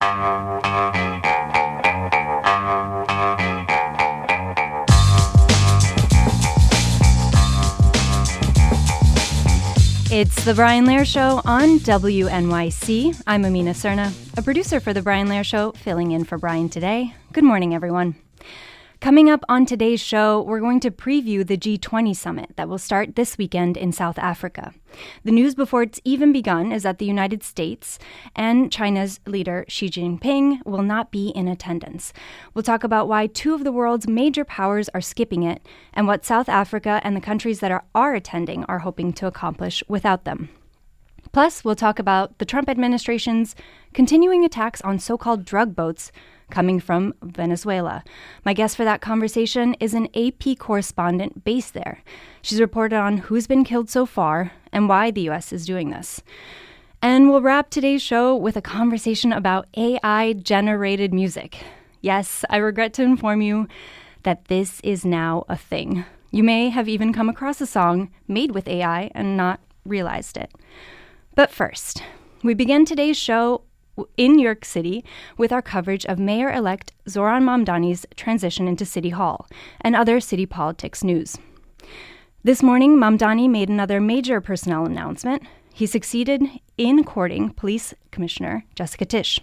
It's The Brian Lehrer Show on WNYC. I'm Amina Serna, a producer for The Brian Lehrer Show, filling in for Brian today. Good morning, everyone. Coming up on today's show, we're going to preview the G20 summit that will start this weekend in South Africa. The news before it's even begun is that the United States and China's leader Xi Jinping will not be in attendance. We'll talk about why two of the world's major powers are skipping it and what South Africa and the countries that are attending are hoping to accomplish without them. Plus, we'll talk about the Trump administration's continuing attacks on so-called drug boats coming from Venezuela. My guest for that conversation is an AP correspondent based there. She's reported on who's been killed so far and why the U.S. is doing this. And we'll wrap today's show with a conversation about AI-generated music. Yes, I regret to inform you that this is now a thing. You may have even come across a song made with AI and not realized it. But first, we begin today's show in New York City with our coverage of Mayor-elect Zohran Mamdani's transition into City Hall and other city politics news. This morning, Mamdani made another major personnel announcement. He succeeded in courting Police Commissioner Jessica Tisch.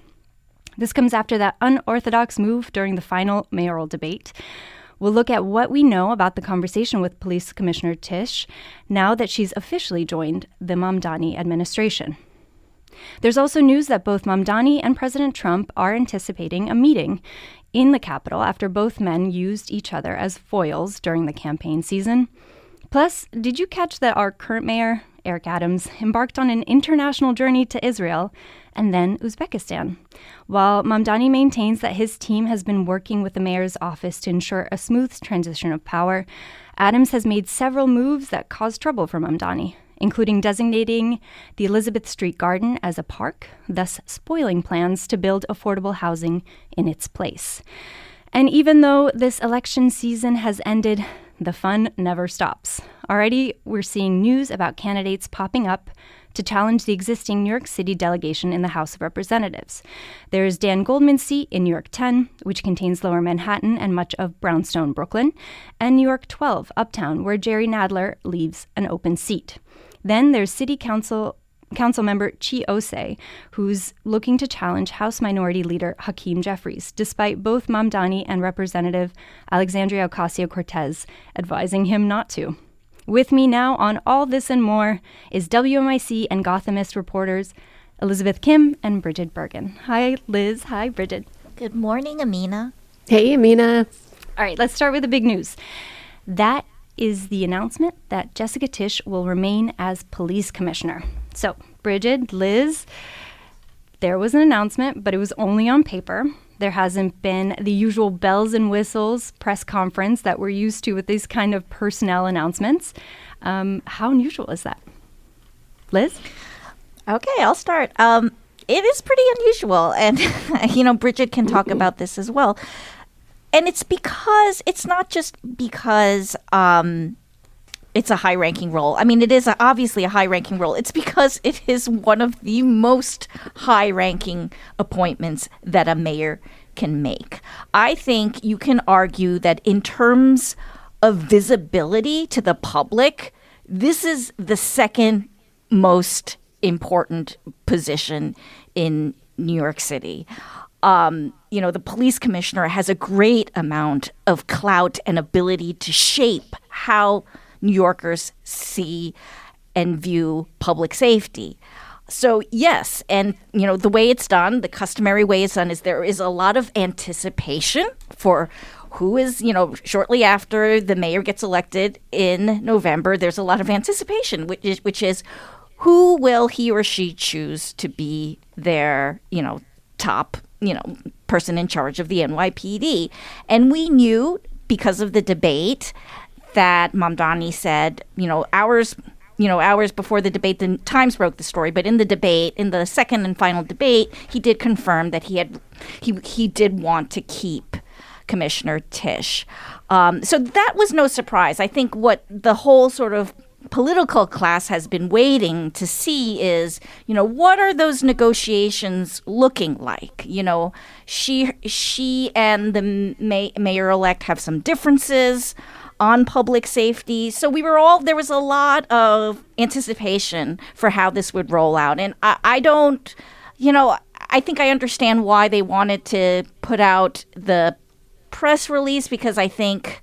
This comes after that unorthodox move during the final mayoral debate. We'll look at what we know about the conversation with Police Commissioner Tisch now that she's officially joined the Mamdani administration. There's also news that both Mamdani and President Trump are anticipating a meeting in the Capitol after both men used each other as foils during the campaign season. Plus, did you catch that our current mayor, Eric Adams, embarked on an international journey to Israel and then Uzbekistan? While Mamdani maintains that his team has been working with the mayor's office to ensure a smooth transition of power, Adams has made several moves that caused trouble for Mamdani, including designating the Elizabeth Street Garden as a park, thus spoiling plans to build affordable housing in its place. And even though this election season has ended, the fun never stops. Already, we're seeing news about candidates popping up to challenge the existing New York City delegation in the House of Representatives. There's Dan Goldman's seat in New York 10, which contains Lower Manhattan and much of Brownstone, Brooklyn, and New York 12, Uptown, where Jerry Nadler leaves an open seat. Then there's City Council member Chi Osei, who's looking to challenge House Minority Leader Hakeem Jeffries, despite both Mamdani and Representative Alexandria Ocasio-Cortez advising him not to. With me now on all this and more is WNYC and Gothamist reporters Elizabeth Kim and Brigid Bergin. Hi, Liz. Hi, Brigid. Good morning, Amina. Hey, Amina. All right, let's start with the big news. That is the announcement that Jessica Tisch will remain as police commissioner. So, Brigid, Liz, there was an announcement, but it was only on paper. There hasn't been the usual bells and whistles press conference that we're used to with these kind of personnel announcements. How unusual is that? Liz? Okay, I'll start. It is pretty unusual, and, Brigid can talk about this as well. And it's not just because it's a high-ranking role. I mean, it is obviously a high-ranking role. It's because it is one of the most high-ranking appointments that a mayor can make. I think you can argue that in terms of visibility to the public, this is the second most important position in New York City. The police commissioner has a great amount of clout and ability to shape how New Yorkers see and view public safety. So, yes, and, the way it's done, the customary way it's done is there is a lot of anticipation for who is, shortly after the mayor gets elected in November, there's a lot of anticipation, which is who will he or she choose to be their, top person in charge of the NYPD. And we knew because of the debate that Mamdani said, hours before the debate, the Times broke the story, but in the debate, in the second and final debate, he did confirm that he did want to keep Commissioner Tisch. So that was no surprise. I think what the whole sort of political class has been waiting to see is, what are those negotiations looking like? She and the mayor-elect have some differences on public safety. So there was a lot of anticipation for how this would roll out. And I don't, I think I understand why they wanted to put out the press release, because I think,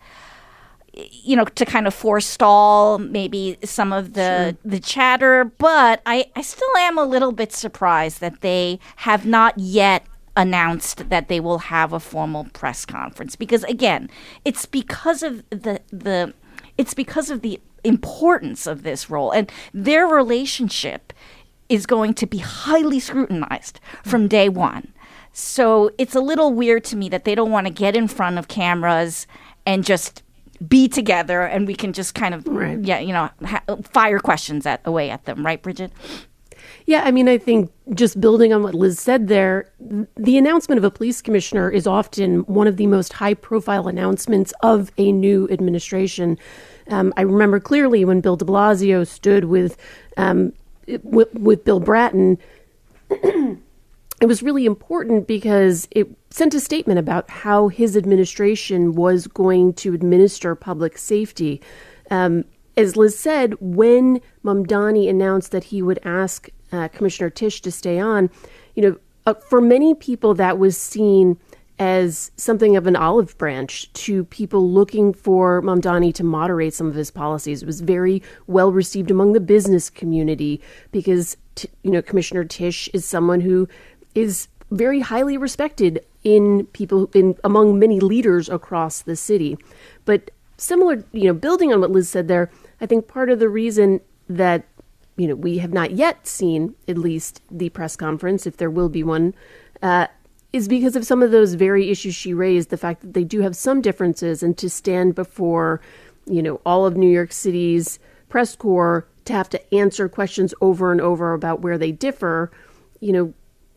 to kind of forestall maybe some of the chatter. But I still am a little bit surprised that they have not yet announced that they will have a formal press conference, because again, it's because of the importance of this role, and their relationship is going to be highly scrutinized from day one. So it's a little weird to me that they don't want to get in front of cameras and just be together, and we can just kind of fire questions away at them, right, Brigid? Yeah, I mean, I think just building on what Liz said there, the announcement of a police commissioner is often one of the most high-profile announcements of a new administration. I remember clearly when Bill de Blasio stood with Bill Bratton, it was really important because it sent a statement about how his administration was going to administer public safety. As Liz said, when Mamdani announced that he would ask Commissioner Tisch to stay on, for many people that was seen as something of an olive branch to people looking for Mamdani to moderate some of his policies. It was very well received among the business community because, Commissioner Tisch is someone who is very highly respected among many leaders across the city. But similar, building on what Liz said there, I think part of the reason that, we have not yet seen at least the press conference, if there will be one, is because of some of those very issues she raised, the fact that they do have some differences, and to stand before, all of New York City's press corps to have to answer questions over and over about where they differ,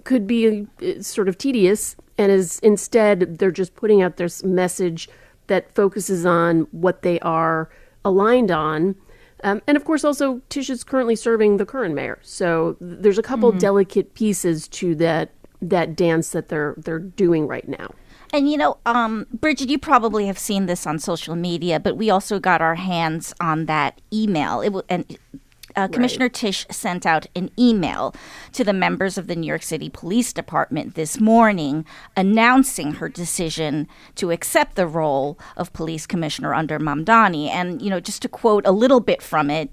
could be sort of tedious. And instead, they're just putting out this message that focuses on what they are aligned on. And of course, also, Tisch is currently serving the current mayor. So there's a couple delicate pieces to that dance that they're doing right now. And, Brigid, you probably have seen this on social media, but we also got our hands on that email. Commissioner Tisch sent out an email to the members of the New York City Police Department this morning announcing her decision to accept the role of police commissioner under Mamdani. And, just to quote a little bit from it,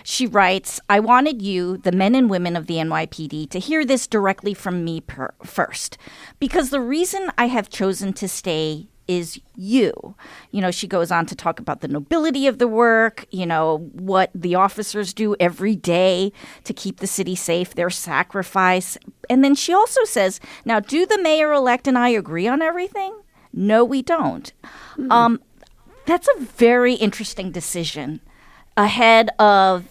she writes, "I wanted you, the men and women of the NYPD, to hear this directly from me first, because the reason I have chosen to stay is you." She goes on to talk about the nobility of the work, what the officers do every day to keep the city safe, their sacrifice. And then she also says, now, do the mayor-elect and I agree on everything? No, we don't. That's a very interesting decision ahead of,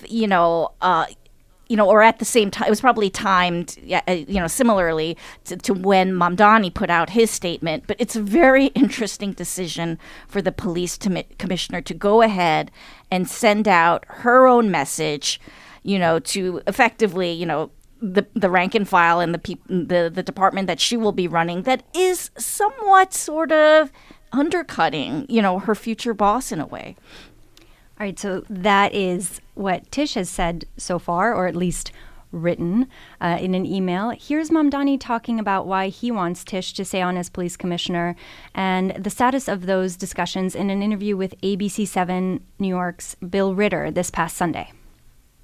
or at the same time, it was probably timed, similarly to when Mamdani put out his statement. But it's a very interesting decision for the police commissioner to go ahead and send out her own message, to effectively, the rank and file and the department that she will be running, that is somewhat sort of undercutting, her future boss in a way. All right, so that is what Tisch has said so far, or at least written in an email. Here's Mamdani talking about why he wants Tisch to stay on as police commissioner and the status of those discussions in an interview with ABC7 New York's Bill Ritter this past Sunday.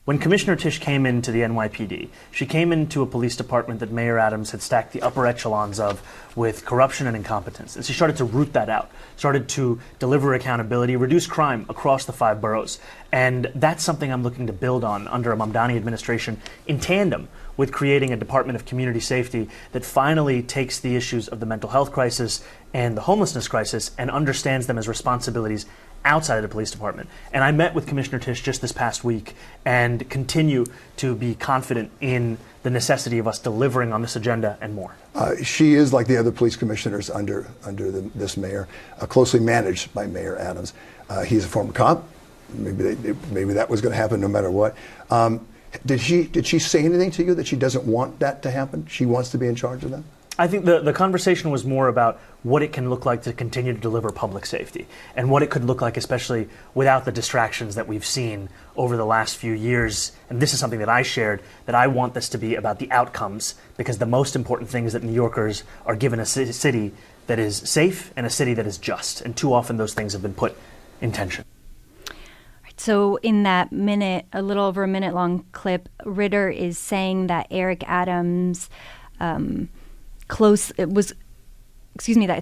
When Commissioner Tisch came into the NYPD, she came into a police department that Mayor Adams had stacked the upper echelons of with corruption and incompetence. And she started to root that out, started to deliver accountability, reduce crime across the 5 boroughs. And that's something I'm looking to build on under a Mamdani administration in tandem with creating a Department of Community Safety that finally takes the issues of the mental health crisis and the homelessness crisis and understands them as responsibilities outside of the police department. And I met with Commissioner Tisch just this past week and continue to be confident in the necessity of us delivering on this agenda and more. She is like the other police commissioners under this mayor, closely managed by Mayor Adams. He's a former cop. maybe that was going to happen no matter what. Did she say anything to you that she doesn't want that to happen? She wants to be in charge of that? I think the conversation was more about what it can look like to continue to deliver public safety and what it could look like, especially without the distractions that we've seen over the last few years. And this is something that I shared, that I want this to be about the outcomes, because the most important thing is that New Yorkers are given a city that is safe and a city that is just. And too often those things have been put in tension. So in that minute, a little over a minute long clip, Ritter is saying that Eric Adams that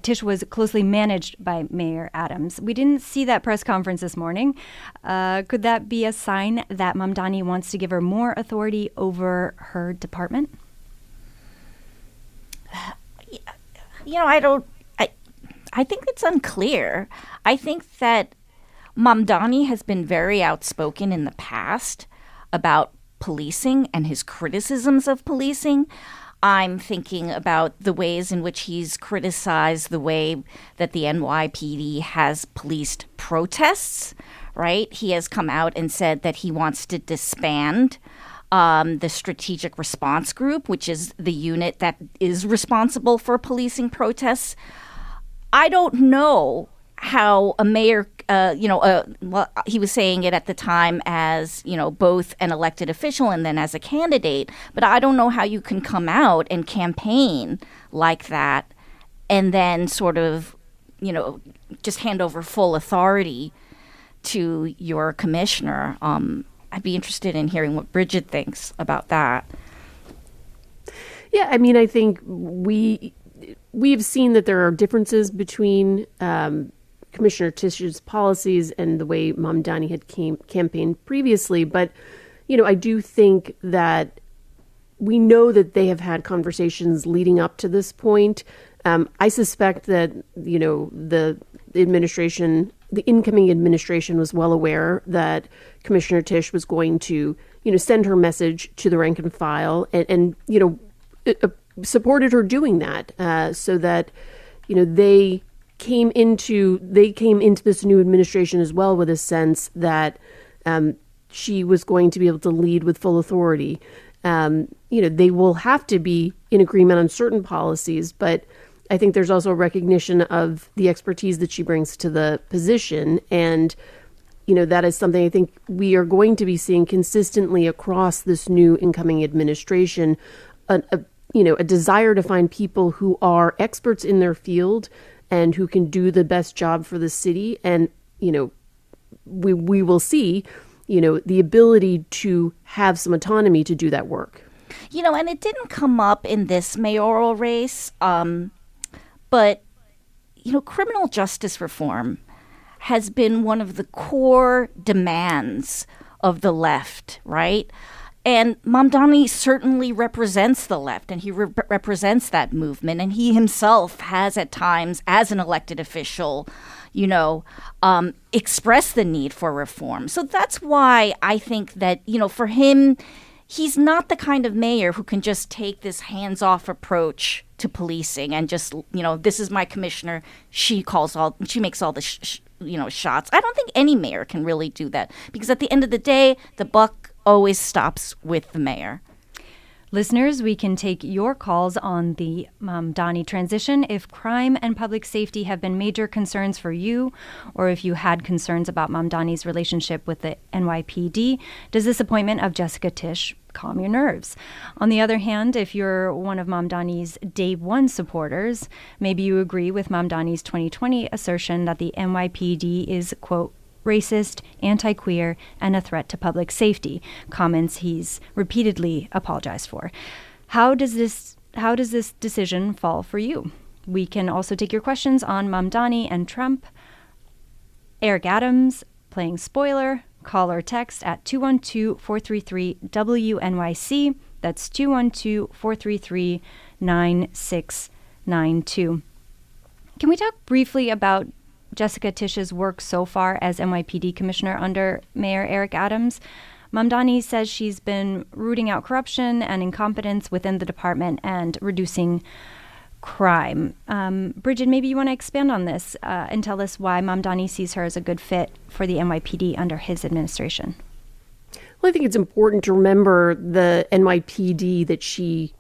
Tisch was closely managed by Mayor Adams. We didn't see that press conference this morning. Could that be a sign that Mamdani wants to give her more authority over her department? I think it's unclear. I think that Mamdani has been very outspoken in the past about policing and his criticisms of policing. I'm thinking about the ways in which he's criticized the way that the NYPD has policed protests, right? He has come out and said that he wants to disband the Strategic Response Group, which is the unit that is responsible for policing protests. I don't know how a mayor, he was saying it at the time as, both an elected official and then as a candidate, but I don't know how you can come out and campaign like that and then sort of, just hand over full authority to your commissioner. I'd be interested in hearing what Brigid thinks about that. Yeah, I mean, I think we've seen that there are differences between Commissioner Tisch's policies and the way Mamdani had campaigned previously. But, I do think that we know that they have had conversations leading up to this point. I suspect that, the incoming administration was well aware that Commissioner Tisch was going to, send her message to the rank and file and supported her doing that so that, they came into this new administration as well with a sense that she was going to be able to lead with full authority. They will have to be in agreement on certain policies, but I think there's also a recognition of the expertise that she brings to the position. And, that is something I think we are going to be seeing consistently across this new incoming administration, a desire to find people who are experts in their field and who can do the best job for the city. And, we will see, the ability to have some autonomy to do that work. And it didn't come up in this mayoral race, but, criminal justice reform has been one of the core demands of the left, right? And Mamdani certainly represents the left, and he represents that movement. And he himself has at times, as an elected official, expressed the need for reform. So that's why I think that, for him, he's not the kind of mayor who can just take this hands-off approach to policing and just, this is my commissioner. She makes all the shots. I don't think any mayor can really do that, because at the end of the day, the buck always stops with the mayor. Listeners, we can take your calls on the Mamdani transition if crime and public safety have been major concerns for you, or if you had concerns about Mamdani's relationship with the NYPD. Does this appointment of Jessica Tisch calm your nerves? On the other hand, if you're one of Mamdani's Day One supporters, maybe you agree with Mamdani's 2020 assertion that the NYPD is, quote, racist, anti-queer, and a threat to public safety, comments he's repeatedly apologized for. How does this decision fall for you? We can also take your questions on Mamdani and Trump, Eric Adams, playing spoiler, call or text at 212-433-WNYC. That's 212-433-9692. Can we talk briefly about Jessica Tisch's work so far as NYPD commissioner under Mayor Eric Adams? Mamdani says she's been rooting out corruption and incompetence within the department and reducing crime. Brigid, maybe you want to expand on this and tell us why Mamdani sees her as a good fit for the NYPD under his administration. Well, I think it's important to remember the NYPD that she,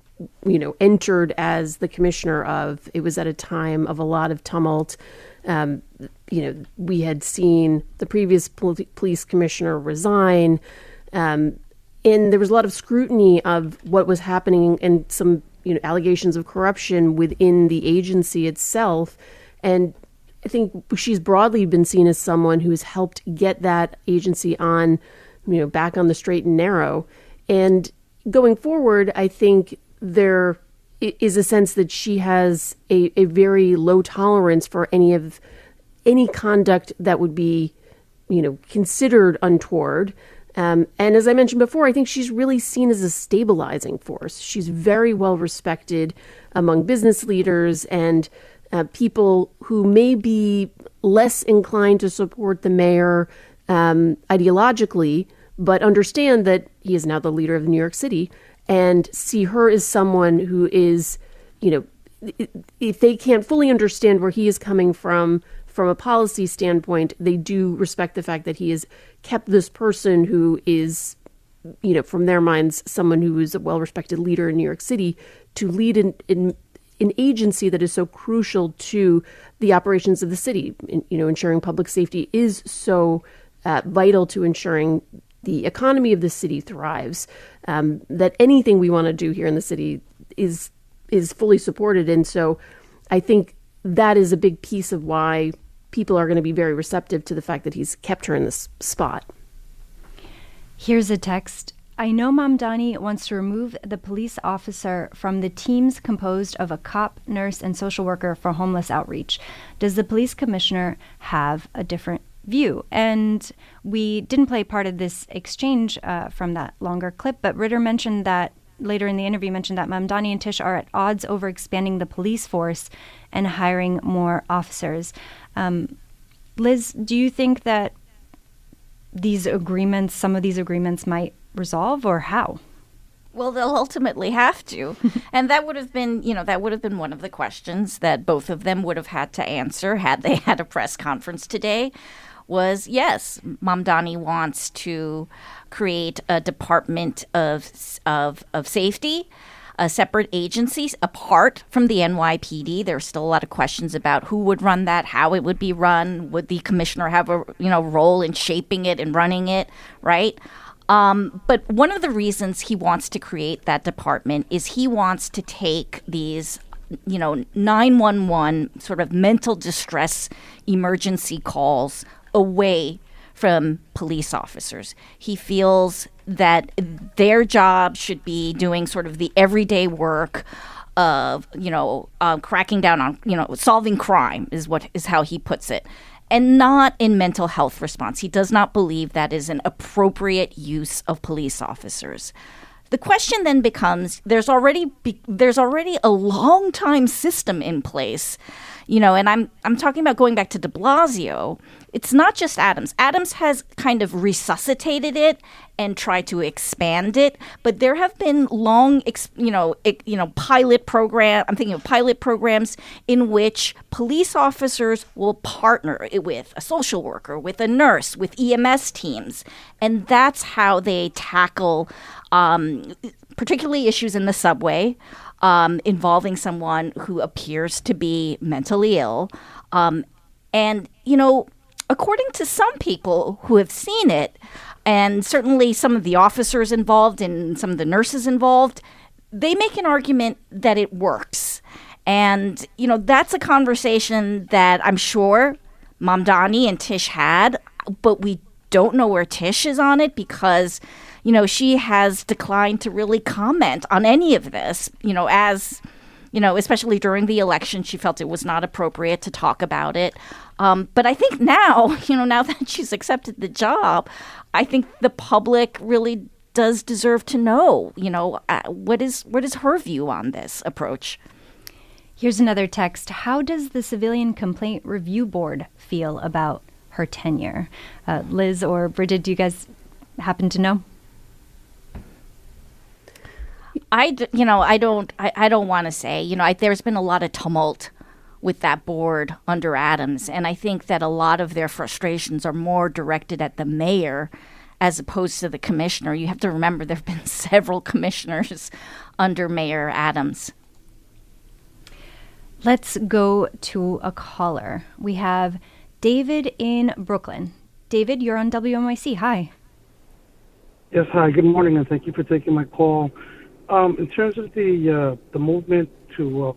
entered as the commissioner of. It was at a time of a lot of tumult. We had seen the previous police commissioner resign, and there was a lot of scrutiny of what was happening and some, allegations of corruption within the agency itself. And I think she's broadly been seen as someone who has helped get that agency on, back on the straight and narrow. And going forward, I think there is a sense that she has a very low tolerance for any conduct that would be, considered untoward. And as I mentioned before, I think she's really seen as a stabilizing force. She's very well respected among business leaders and people who may be less inclined to support the mayor ideologically, but understand that he is now the leader of New York City, and see her as someone who is, if they can't fully understand where he is coming from a policy standpoint, they do respect the fact that he has kept this person who is, from their minds, someone who is a well-respected leader in New York City to lead an agency that is so crucial to the operations of the city. Ensuring public safety is so vital to ensuring the economy of the city thrives, that anything we want to do here in the city is fully supported. And so I think that is a big piece of why people are going to be very receptive to the fact that he's kept her in this spot. Here's a text. I know Mamdani wants to remove the police officer from the teams composed of a cop, nurse, and social worker for homeless outreach. Does the police commissioner have a different view? And we didn't play part of this exchange from that longer clip, but Ritter mentioned that later in the interview mentioned that Mamdani and Tisch are at odds over expanding the police force and hiring more officers. Liz, do you think that some of these agreements might resolve, or how? Well, they'll ultimately have to. And that would have been, one of the questions that both of them would have had to answer had they had a press conference today. Was, yes, Mamdani wants to create a department of safety, a separate agency apart from the NYPD. There's still a lot of questions about who would run that, how it would be run. Would the commissioner have a role in shaping it and running it, right? But one of the reasons he wants to create that department is he wants to take these 911 sort of mental distress emergency calls away from police officers. He feels that their job should be doing sort of the everyday work of, cracking down on, solving crime is how he puts it, and not in mental health response. He does not believe that is an appropriate use of police officers. The question then becomes, there's already a long time system in place, and I'm talking about going back to de Blasio. It's not just Adams. Adams has kind of resuscitated it and tried to expand it, but there have been long, pilot program. I'm thinking of pilot programs in which police officers will partner with a social worker, with a nurse, with EMS teams, and that's how they tackle particularly issues in the subway involving someone who appears to be mentally ill. According to some people who have seen it, and certainly some of the officers involved and some of the nurses involved, they make an argument that it works. And, that's a conversation that I'm sure Mamdani and Tisch had, but we don't know where Tisch is on it because, she has declined to really comment on any of this, especially during the election. She felt it was not appropriate to talk about it. But I think now, now that she's accepted the job, I think the public really does deserve to know, what is her view on this approach? Here's another text. How does the Civilian Complaint Review Board feel about her tenure? Liz or Brigid, do you guys happen to know? I don't want to say, there's been a lot of tumult with that board under Adams, and I think that a lot of their frustrations are more directed at the mayor as opposed to the commissioner. You have to remember there have been several commissioners under Mayor Adams. Let's go to a caller. We have David in Brooklyn. David, you're on WNYC. Hi. Yes, hi. Good morning, and thank you for taking my call. In terms of the movement to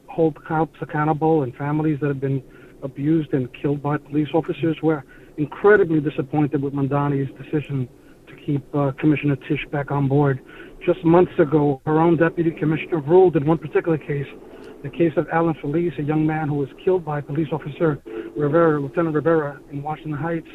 hold cops accountable and families that have been abused and killed by police officers, we're incredibly disappointed with Mamdani's decision to keep Commissioner Tisch back on board. Just months ago, her own deputy commissioner ruled in one particular case, the case of Alan Felice, a young man who was killed by police officer Lieutenant Rivera in Washington Heights,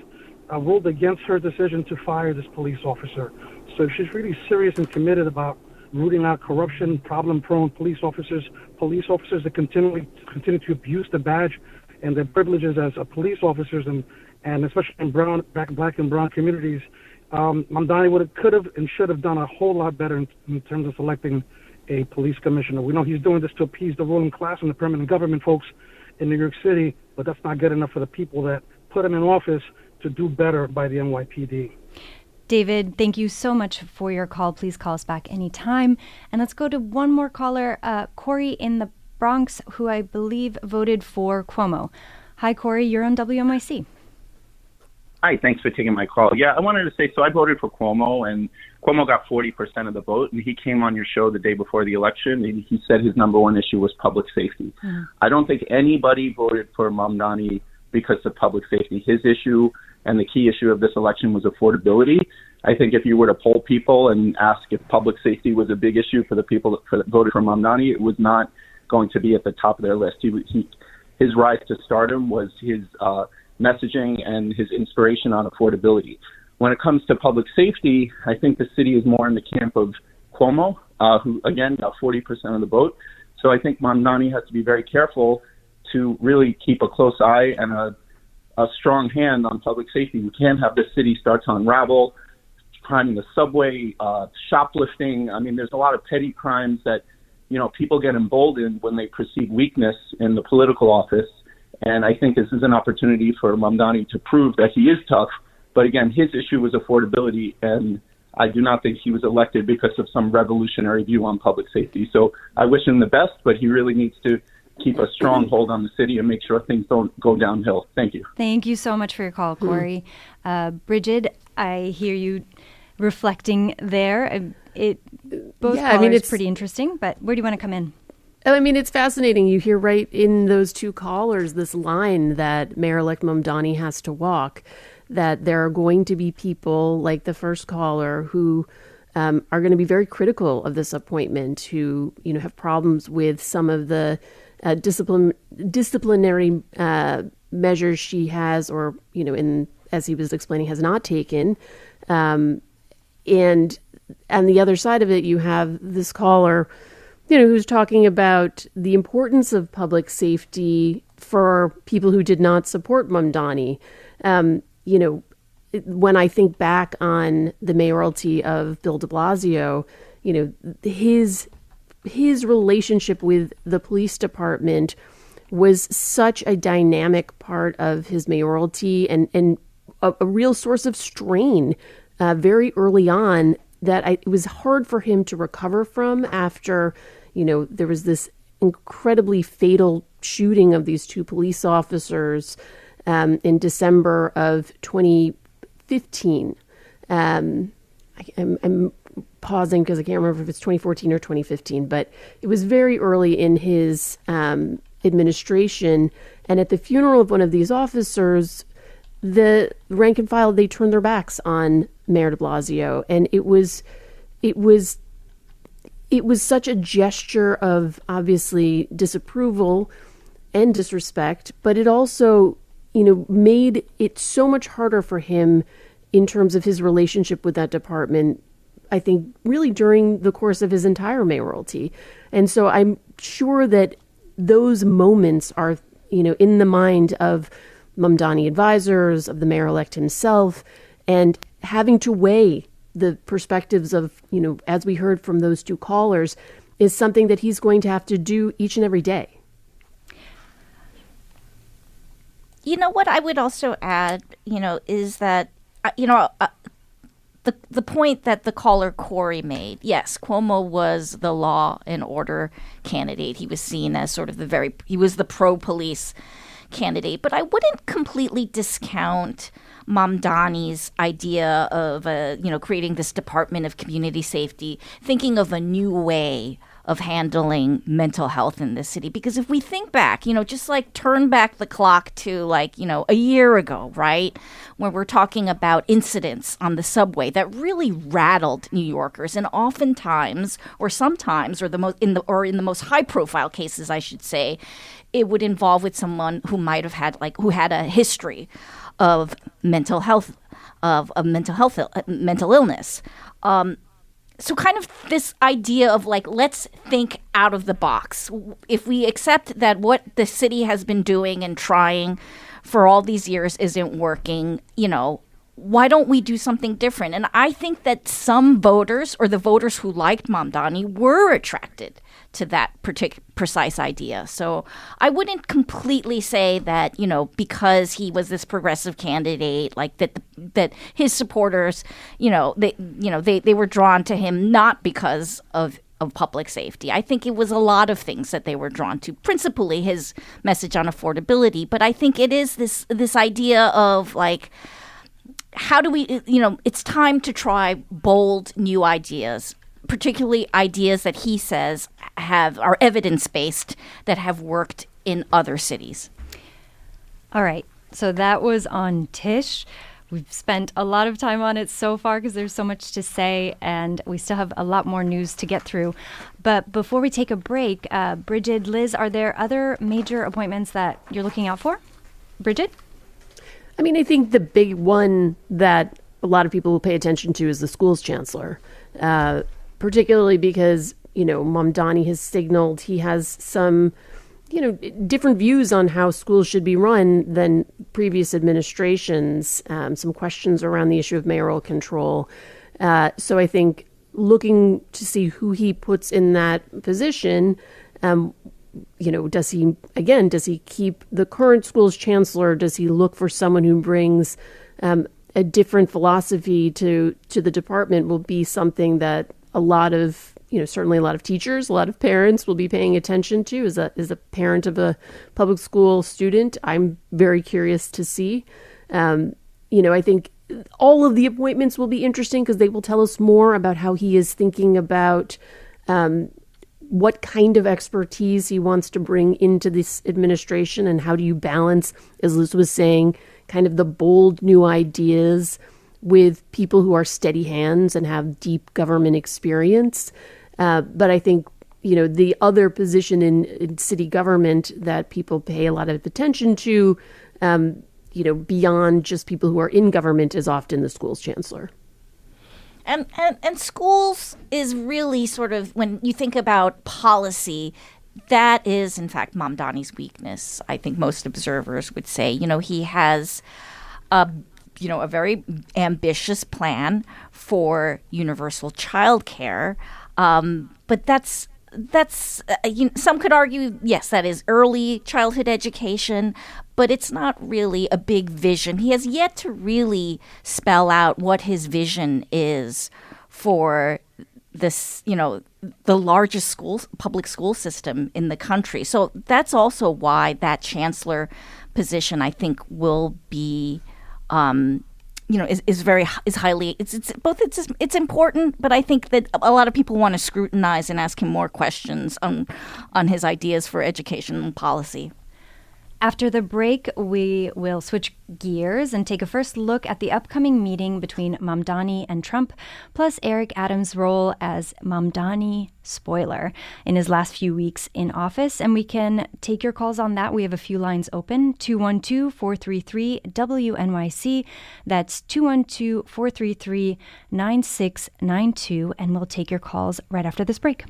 ruled against her decision to fire this police officer. So if she's really serious and committed about rooting out corruption, problem-prone police officers that continue to abuse the badge and their privileges as police officers, and especially in black and brown communities, Mamdani could have and should have done a whole lot better in terms of selecting a police commissioner. We know he's doing this to appease the ruling class and the permanent government folks in New York City, but that's not good enough for the people that put him in office to do better by the NYPD. David, thank you so much for your call. Please call us back anytime. And let's go to one more caller, Corey in the Bronx, who I believe voted for Cuomo. Hi, Corey. You're on WNYC. Hi, thanks for taking my call. Yeah, I wanted to say, so I voted for Cuomo, and Cuomo got 40% of the vote, and he came on your show the day before the election, and he said his number one issue was public safety. I don't think anybody voted for Mamdani because of public safety. His issue and the key issue of this election was affordability. I think if you were to poll people and ask if public safety was a big issue for the people that voted for Mamdani, it was not going to be at the top of their list. His rise to stardom was his messaging and his inspiration on affordability. When it comes to public safety, I think the city is more in the camp of Cuomo, who, again, got 40% of the vote. So I think Mamdani has to be very careful to really keep a close eye and a strong hand on public safety. We can't have the city start to unravel, crime in the subway, shoplifting. I mean, there's a lot of petty crimes that, people get emboldened when they perceive weakness in the political office. And I think this is an opportunity for Mamdani to prove that he is tough. But again, his issue was affordability, and I do not think he was elected because of some revolutionary view on public safety. So I wish him the best, but he really needs to keep a strong hold on the city and make sure things don't go downhill. Thank you. Thank you so much for your call, Corey. Brigid, I hear you reflecting there. It's pretty interesting, but where do you want to come in? I mean, it's fascinating. You hear right in those two callers this line that Mayor-elect Mamdani has to walk, that there are going to be people like the first caller who are going to be very critical of this appointment, who, have problems with some of the disciplinary measures she has, or, as he was explaining, has not taken. And on the other side of it, you have this caller, who's talking about the importance of public safety for people who did not support Mamdani. When I think back on the mayoralty of Bill de Blasio, his relationship with the police department was such a dynamic part of his mayoralty and a real source of strain very early on that it was hard for him to recover from after, there was this incredibly fatal shooting of these two police officers in December of 2015. I'm pausing because I can't remember if it's 2014 or 2015, but it was very early in his administration. And at the funeral of one of these officers, the rank and file, they turned their backs on Mayor de Blasio. And it was such a gesture of obviously disapproval and disrespect, but it also, made it so much harder for him in terms of his relationship with that department, I think, really during the course of his entire mayoralty. And so I'm sure that those moments are, in the mind of Mamdani advisors, of the mayor-elect himself, and having to weigh the perspectives of, as we heard from those two callers, is something that he's going to have to do each and every day. What I would also add, is that, the point that the caller Corey made, yes, Cuomo was the law and order candidate. He was seen as sort of he was the pro-police candidate. But I wouldn't completely discount Mamdani's idea of, creating this Department of Community Safety, thinking of a new way of handling mental health in this city. Because if we think back, just like turn back the clock to a year ago, right? When we're talking about incidents on the subway that really rattled New Yorkers, and oftentimes, or sometimes, or in the most high profile cases, I should say, it would involve with someone who might have had who had a history of mental illness. So kind of this idea of let's think out of the box. If we accept that what the city has been doing and trying for all these years isn't working, why don't we do something different? And I think that some voters, or the voters who liked Mamdani, were attracted to that precise idea. So I wouldn't completely say that, because he was this progressive candidate, that his supporters, they were drawn to him not because of public safety. I think it was a lot of things that they were drawn to, principally his message on affordability. But I think it is this idea of how do we, it's time to try bold new ideas, particularly ideas that he says are evidence-based, that have worked in other cities. All right. So that was on Tisch. We've spent a lot of time on it so far because there's so much to say, and we still have a lot more news to get through. But before we take a break, Brigid, Liz, are there other major appointments that you're looking out for? Brigid? I think the big one that a lot of people will pay attention to is the school's chancellor, particularly because, Mamdani has signaled he has some, different views on how schools should be run than previous administrations, some questions around the issue of mayoral control. So I think looking to see who he puts in that position, does he keep the current school's chancellor? Does he look for someone who brings a different philosophy to the department? Will be something that certainly a lot of teachers, a lot of parents will be paying attention to. As a parent of a public school student, I'm very curious to see. I think all of the appointments will be interesting because they will tell us more about how he is thinking about what kind of expertise he wants to bring into this administration, and how do you balance, as Liz was saying, kind of the bold new ideas with people who are steady hands and have deep government experience. But I think, the other position in city government that people pay a lot of attention to, beyond just people who are in government, is often the school's chancellor. And schools is really sort of, when you think about policy, that is, in fact, Mamdani's weakness. I think most observers would say, he has a very ambitious plan for universal child care. But that's some could argue, yes, that is early childhood education, but it's not really a big vision. He has yet to really spell out what his vision is for this, the largest public school system in the country. So that's also why that chancellor position, I think, will be, it's important, but I think that a lot of people want to scrutinize and ask him more questions on his ideas for education policy. After the break, we will switch gears and take a first look at the upcoming meeting between Mamdani and Trump, plus Eric Adams' role as Mamdani spoiler in his last few weeks in office. And we can take your calls on that. We have a few lines open, 212-433-WNYC. That's 212-433-9692. And we'll take your calls right after this break.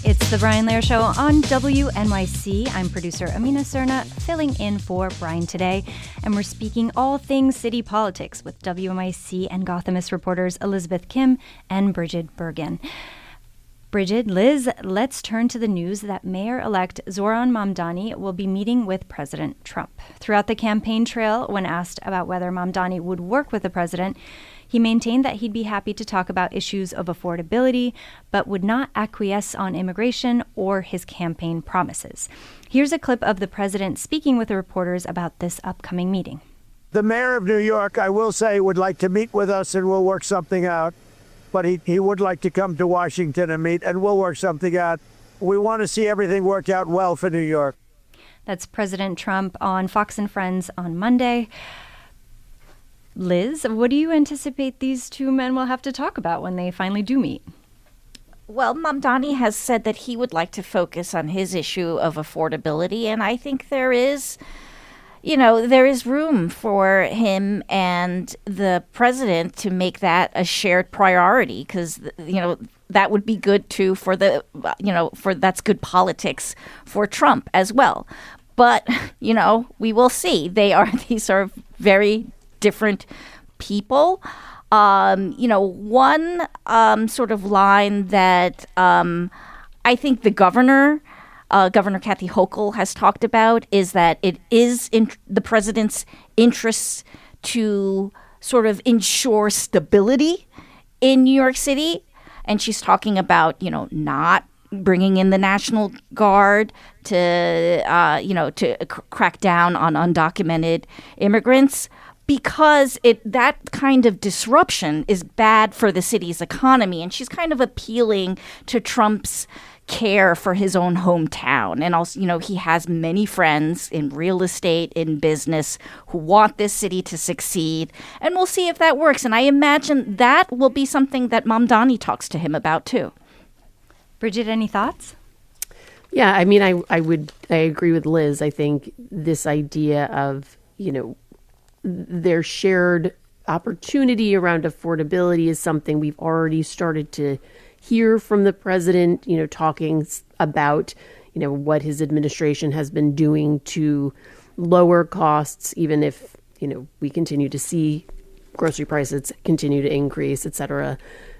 It's the Brian Lehrer Show on WNYC. I'm producer Amina Serna, filling in for Brian today, and we're speaking all things city politics with WNYC and Gothamist reporters Elizabeth Kim and Brigid Bergin. Brigid, Liz, let's turn to the news that Mayor-elect Zoran Mamdani will be meeting with President Trump. Throughout the campaign trail, when asked about whether Mamdani would work with the president, he maintained that he'd be happy to talk about issues of affordability, but would not acquiesce on immigration or his campaign promises. Here's a clip of the president speaking with the reporters about this upcoming meeting. The mayor of New York, I will say, would like to meet with us and we'll work something out. But he would like to come to Washington and meet, and we'll work something out. We want to see everything work out well for New York. That's President Trump on Fox and Friends on Monday. Liz, what do you anticipate these two men will have to talk about when they finally do meet? Well, Mamdani has said that he would like to focus on his issue of affordability, and I think there is room for him and the president to make that a shared priority because, that would be good too that's good politics for Trump as well. But, we will see. These are very different people. One sort of line that I think the Governor Kathy Hochul has talked about is that it is in the president's interests to sort of ensure stability in New York City. And she's talking about, not bringing in the National Guard to crack down on undocumented immigrants because that kind of disruption is bad for the city's economy. And she's kind of appealing to Trump's care for his own hometown. And also, he has many friends in real estate, in business, who want this city to succeed. And we'll see if that works. And I imagine that will be something that Mamdani talks to him about, too. Brigid, any thoughts? Yeah, I mean, I agree with Liz. I think this idea of, their shared opportunity around affordability is something we've already started to hear from the president, talking about, what his administration has been doing to lower costs, even if, we continue to see grocery prices continue to increase, et cetera.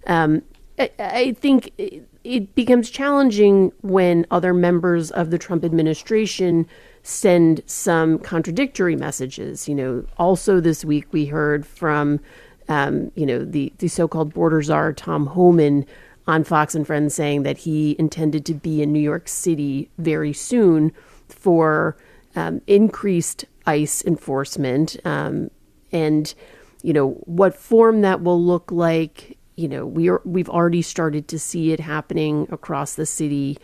I think it becomes challenging when other members of the Trump administration send some contradictory messages. Also this week we heard from, the so-called border czar, Tom Homan, on Fox and Friends saying that he intended to be in New York City very soon for increased ICE enforcement. And, what form that will look like, we've already started to see it happening across the city.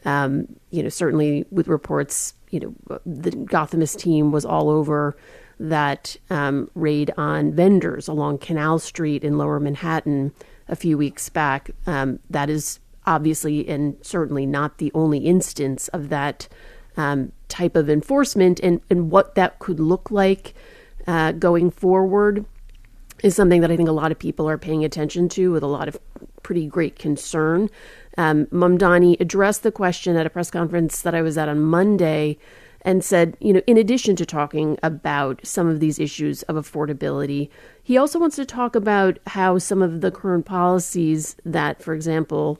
Certainly with reports, the Gothamist team was all over that raid on vendors along Canal Street in Lower Manhattan a few weeks back. That is obviously and certainly not the only instance of that type of enforcement, and what that could look like going forward is something that I think a lot of people are paying attention to with a lot of pretty great concern. Mamdani addressed the question at a press conference that I was at on Monday and said, in addition to talking about some of these issues of affordability, he also wants to talk about how some of the current policies that, for example,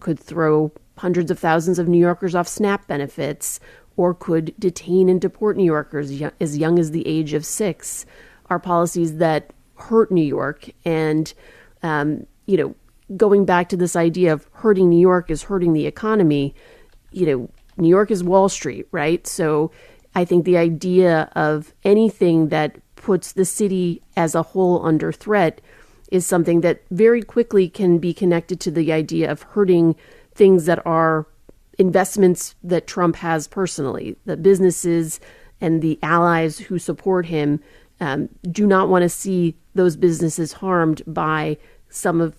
could throw hundreds of thousands of New Yorkers off SNAP benefits or could detain and deport New Yorkers as young as the age of 6 are policies that hurt New York. And, going back to this idea of hurting New York is hurting the economy, New York is Wall Street, right? So I think the idea of anything that puts the city as a whole under threat is something that very quickly can be connected to the idea of hurting things that are investments that Trump has personally. The businesses and the allies who support him do not want to see those businesses harmed by some of,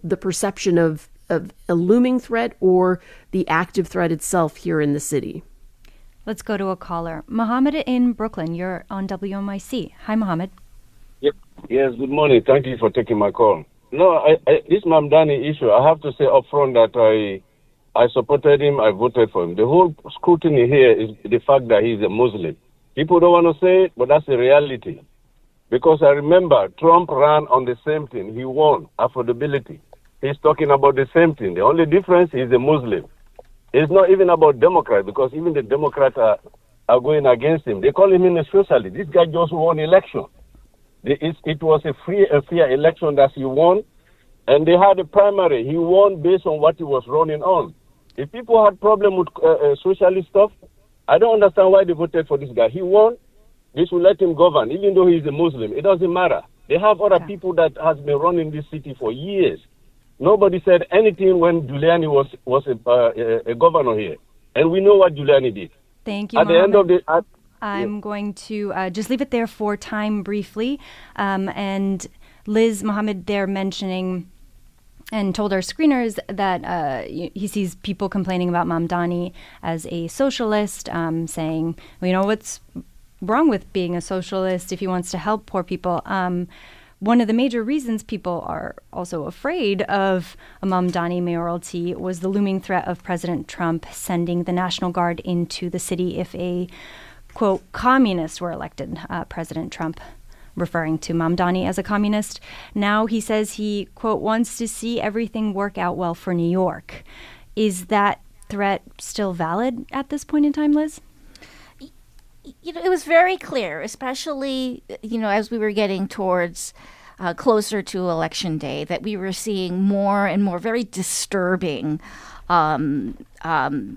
the perception of a looming threat or the active threat itself here in the city. Let's go to a caller. Mohammed in Brooklyn, you're on WNYC. Hi, Mohammed. Yep. Yes, good morning. Thank you for taking my call. No, this Mamdani issue, I have to say up front that I supported him. I voted for him. The whole scrutiny here is the fact that he's a Muslim. People don't want to say it, but that's the reality. Because I remember Trump ran on the same thing. He won affordability. He's talking about the same thing. The only difference is a Muslim. It's not even about Democrats, because even the Democrats are going against him. They call him a socialist. This guy just won election. It was a free and fair election that he won, and they had a primary. He won based on what he was running on. If people had problem with socialist stuff, I don't understand why they voted for this guy. He won. This will let him govern, even though he's a Muslim. It doesn't matter. They have other people that has been running this city for years. Nobody said anything when Giuliani was a governor here, and we know what Giuliani did. Thank you, At the end of the I'm going to just leave it there for time briefly. And Liz Mohammed there mentioning and told our screeners that he sees people complaining about Mamdani as a socialist, saying, well, you know, what's wrong with being a socialist if he wants to help poor people? One of the major reasons people are also afraid of a Mamdani mayoralty was the looming threat of President Trump sending the National Guard into the city if a, quote, communist were elected. President Trump referring to Mamdani as a communist. Now he says he, quote, wants to see everything work out well for New York. Is that threat still valid at this point in time, Liz? You know, it was very clear, especially, you know, as we were getting towards closer to Election Day, that we were seeing more and more very disturbing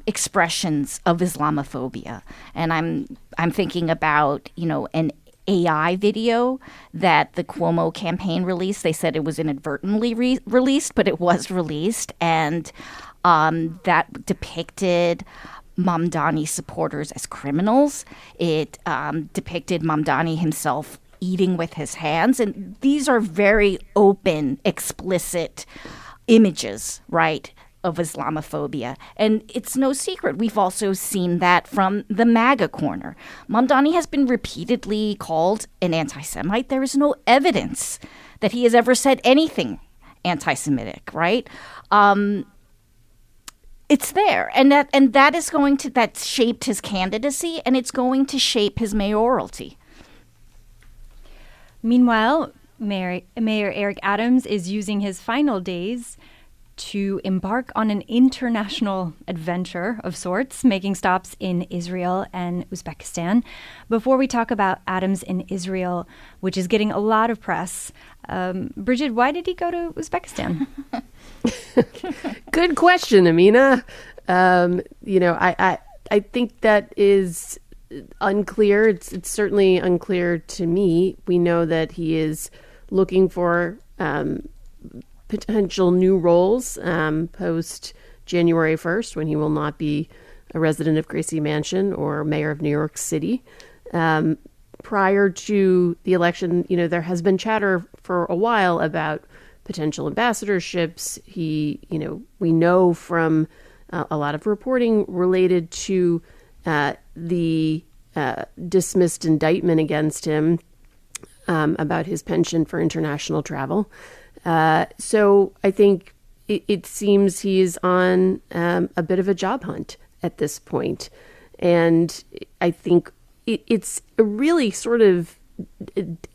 expressions of Islamophobia. And I'm thinking about, you know, an AI video that the Cuomo campaign released. They said it was inadvertently released, but it was released. And that depicted Mamdani supporters as criminals. It depicted Mamdani himself eating with his hands. And these are very open, explicit images, right, of Islamophobia. And it's no secret. We've also seen that from the MAGA corner. Mamdani has been repeatedly called an anti-Semite. There is no evidence that he has ever said anything anti-Semitic, right? It's there, and that is going to, that shaped his candidacy, and it's going to shape his mayoralty. Meanwhile, Mayor Eric Adams is using his final days to embark on an international adventure of sorts, making stops in Israel and Uzbekistan. Before we talk about Adams in Israel, which is getting a lot of press, Brigid, why did he go to Uzbekistan? Good question, Amina. You know, I think that is unclear. It's certainly unclear to me. We know that he is looking for potential new roles post January 1st, when he will not be a resident of Gracie Mansion or mayor of New York City. Prior to the election, you know, there has been chatter for a while about potential ambassadorships. He, you know, we know from a lot of reporting related to the dismissed indictment against him about his penchant for international travel. So I think it seems he's on a bit of a job hunt at this point. And I think it's a really sort of,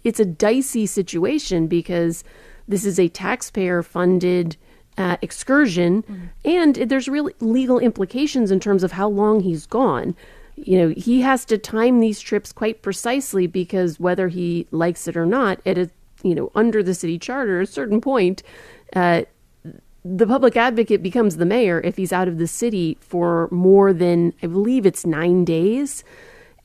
it's a dicey situation because this is a taxpayer-funded excursion, and there's really legal implications in terms of how long he's gone. You know, he has to time these trips quite precisely because whether he likes it or not, at a, you know, under the city charter, at a certain point, the public advocate becomes the mayor if he's out of the city for more than, I believe it's 9 days.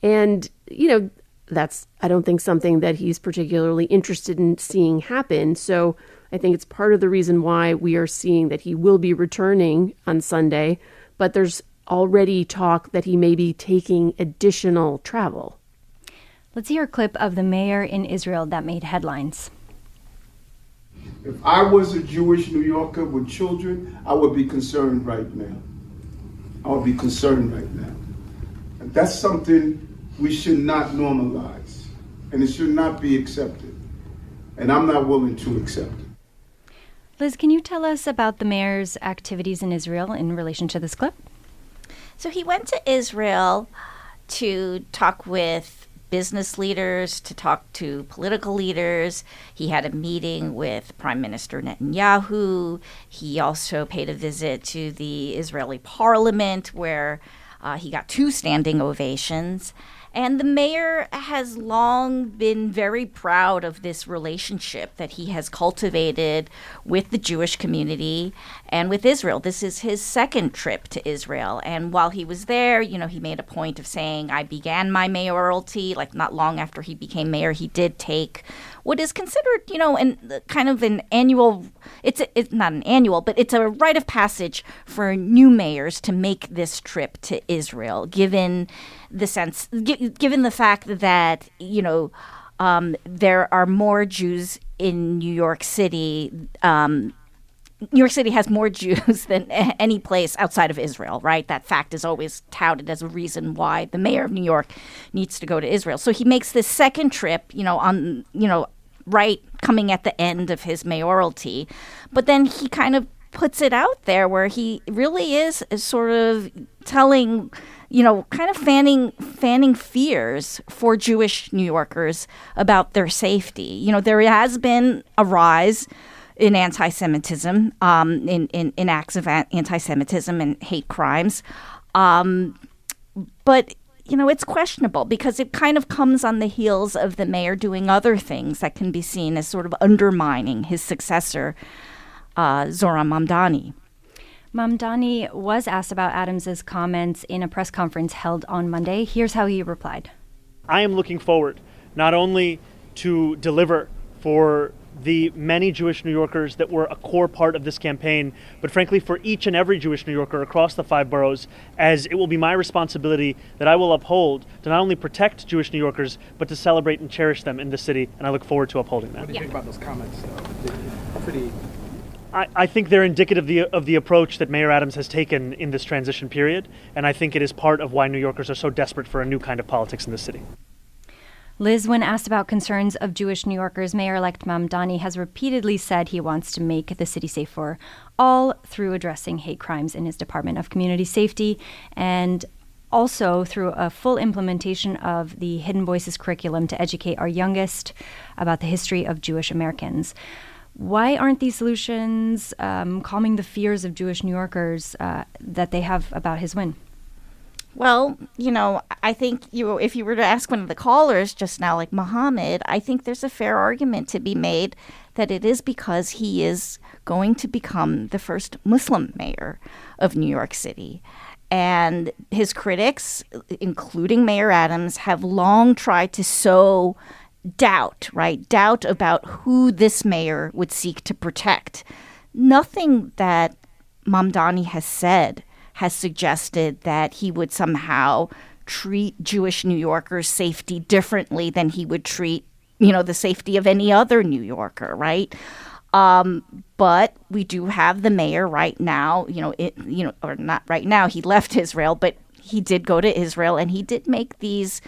And, you know, that's, I don't think, something that he's particularly interested in seeing happen. So I think it's part of the reason why we are seeing that he will be returning on Sunday, but there's already talk that he may be taking additional travel. Let's hear a clip of the mayor in Israel that made headlines. If I was a Jewish New Yorker with children, I would be concerned right now. I would be concerned right now. And that's something we should not normalize, and it should not be accepted. And I'm not willing to accept it. Liz, can you tell us about the mayor's activities in Israel in relation to this clip? So he went to Israel to talk with business leaders, to talk to political leaders. He had a meeting with Prime Minister Netanyahu. He also paid a visit to the Israeli parliament where he got 2 standing ovations. And the mayor has long been very proud of this relationship that he has cultivated with the Jewish community and with Israel. This is his second trip to Israel. And while he was there, he made a point of saying, I began my mayoralty, like not long after he became mayor, he did take what is considered, kind of an annual, it's not an annual, but it's a rite of passage for new mayors to make this trip to Israel, given the fact that, there are more Jews in New York City. New York City has more Jews than any place outside of Israel, right? That fact is always touted as a reason why the mayor of New York needs to go to Israel. So he makes this second trip, right coming at the end of his mayoralty. But then he kind of puts it out there where he really is sort of telling, kind of fanning fears for Jewish New Yorkers about their safety. There has been a rise in anti-Semitism, in acts of anti-Semitism and hate crimes. But, it's questionable because it kind of comes on the heels of the mayor doing other things that can be seen as sort of undermining his successor, Zohran Mamdani. Mamdani was asked about Adams's comments in a press conference held on Monday. Here's how he replied. I am looking forward not only to deliver for the many Jewish New Yorkers that were a core part of this campaign, but frankly for each and every Jewish New Yorker across the 5 boroughs, as it will be my responsibility that I will uphold to not only protect Jewish New Yorkers, but to celebrate and cherish them in the city, and I look forward to upholding that. What do you think about those comments, though? I think they're indicative of the approach that Mayor Adams has taken in this transition period, and I think it is part of why New Yorkers are so desperate for a new kind of politics in the city. Liz, when asked about concerns of Jewish New Yorkers, Mayor-elect Mamdani has repeatedly said he wants to make the city safe for all through addressing hate crimes in his Department of Community Safety and also through a full implementation of the Hidden Voices curriculum to educate our youngest about the history of Jewish Americans. Why aren't these solutions calming the fears of Jewish New Yorkers that they have about his win? Well, I think if you were to ask one of the callers just now, like Mohammed, I think there's a fair argument to be made that it is because he is going to become the first Muslim mayor of New York City. And his critics, including Mayor Adams, have long tried to sow doubt about who this mayor would seek to protect. Nothing that Mamdani has said has suggested that he would somehow treat Jewish New Yorkers' safety differently than he would treat, the safety of any other New Yorker, right? But we do have the mayor right now, or not right now, he left Israel, but he did go to Israel and he did make these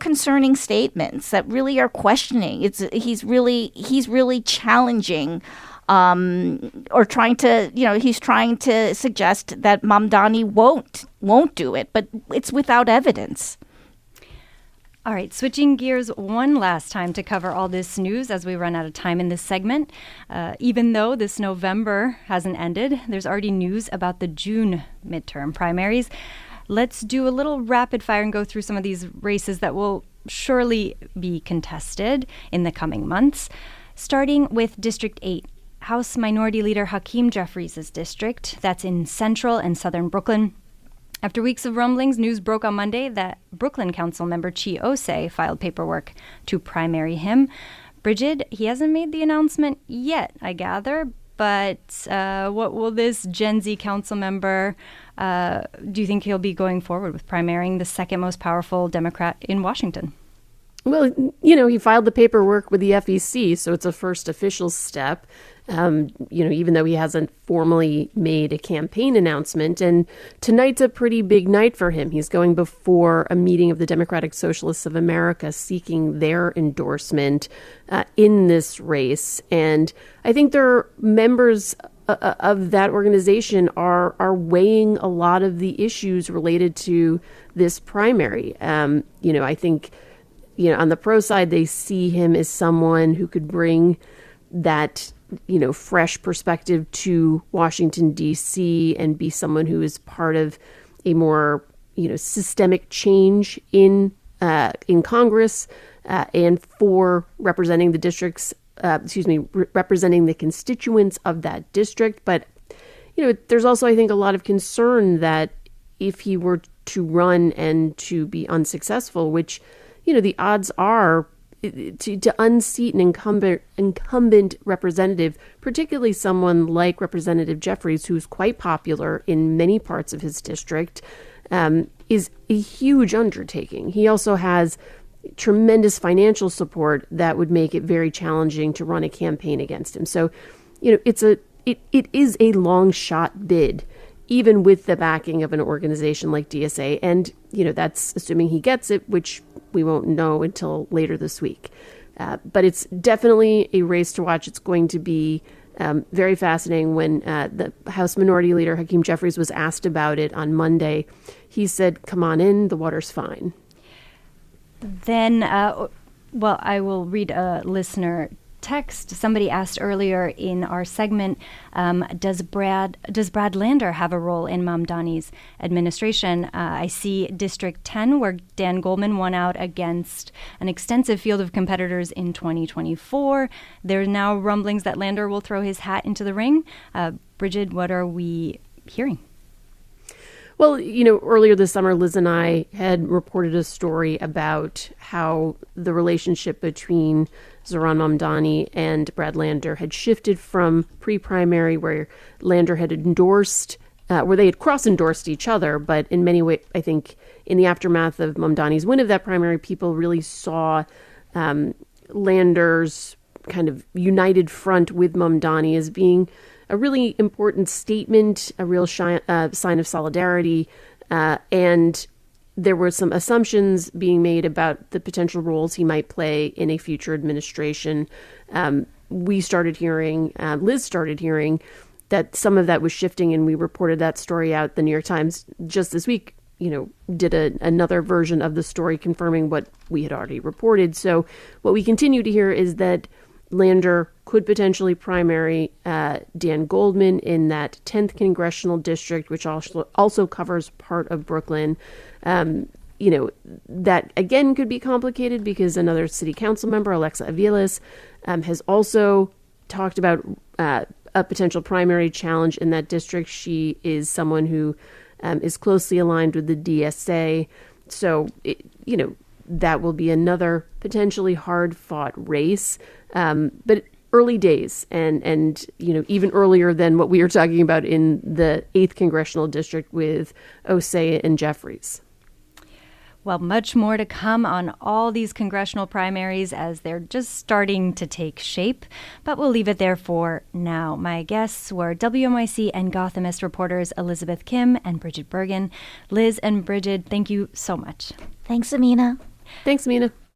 concerning statements that really are questioning. He's really challenging or trying to, he's trying to suggest that Mamdani won't do it, but it's without evidence. All right, switching gears one last time to cover all this news as we run out of time in this segment. Even though this November hasn't ended, there's already news about the June midterm primaries. Let's do a little rapid fire and go through some of these races that will surely be contested in the coming months. Starting with District 8, House Minority Leader Hakeem Jeffries' district. That's in central and southern Brooklyn. After weeks of rumblings, news broke on Monday that Brooklyn Council member Chi Osei filed paperwork to primary him. Brigid, he hasn't made the announcement yet, I gather, but what will this Gen Z council member, do you think he'll be going forward with primarying the second most powerful Democrat in Washington? Well, he filed the paperwork with the FEC, so it's a first official step. even though he hasn't formally made a campaign announcement. And tonight's a pretty big night for him. He's going before a meeting of the Democratic Socialists of America seeking their endorsement in this race. And I think there are members of that organization are weighing a lot of the issues related to this primary. I think, on the pro side, they see him as someone who could bring that, fresh perspective to Washington, D.C. and be someone who is part of a more, systemic change in Congress and for representing the districts, representing the constituents of that district. But, there's also, I think, a lot of concern that if he were to run and to be unsuccessful, which, the odds are, to unseat an incumbent representative, particularly someone like Representative Jeffries, who's quite popular in many parts of his district, is a huge undertaking. He also has tremendous financial support that would make it very challenging to run a campaign against him. So, it is a long shot bid, even with the backing of an organization like DSA. And, that's assuming he gets it, which we won't know until later this week. But it's definitely a race to watch. It's going to be very fascinating. When the House Minority Leader Hakeem Jeffries was asked about it on Monday, he said, "Come on in, the water's fine." Then, I will read a listener text. Somebody asked earlier in our segment, does Brad Lander have a role in Mamdani's administration? I see District 10, where Dan Goldman won out against an extensive field of competitors in 2024. There are now rumblings that Lander will throw his hat into the ring. Brigid, what are we hearing? Well, earlier this summer, Liz and I had reported a story about how the relationship between Zohran Mamdani and Brad Lander had shifted from pre-primary, where Lander had endorsed, where they had cross-endorsed each other. But in many ways, I think in the aftermath of Mamdani's win of that primary, people really saw Lander's kind of united front with Mamdani as being a really important statement, a real sign of solidarity. And there were some assumptions being made about the potential roles he might play in a future administration. Liz started hearing that some of that was shifting, and we reported that story out. The New York Times just this week, did another version of the story confirming what we had already reported. So what we continue to hear is that Lander could potentially primary Dan Goldman in that 10th congressional district, which also covers part of Brooklyn. That again could be complicated because another city council member, Alexa Aviles, has also talked about a potential primary challenge in that district. She is someone who is closely aligned with the DSA. So, that will be another potentially hard-fought race. But early days, and even earlier than what we were talking about in the 8th congressional district with Osei and Jeffries. Well, much more to come on all these congressional primaries as they're just starting to take shape, but we'll leave it there for now. My guests were WNYC and Gothamist reporters Elizabeth Kim and Brigid Bergin. Liz and Brigid, thank you so much. Thanks, Amina. Thanks, Amina.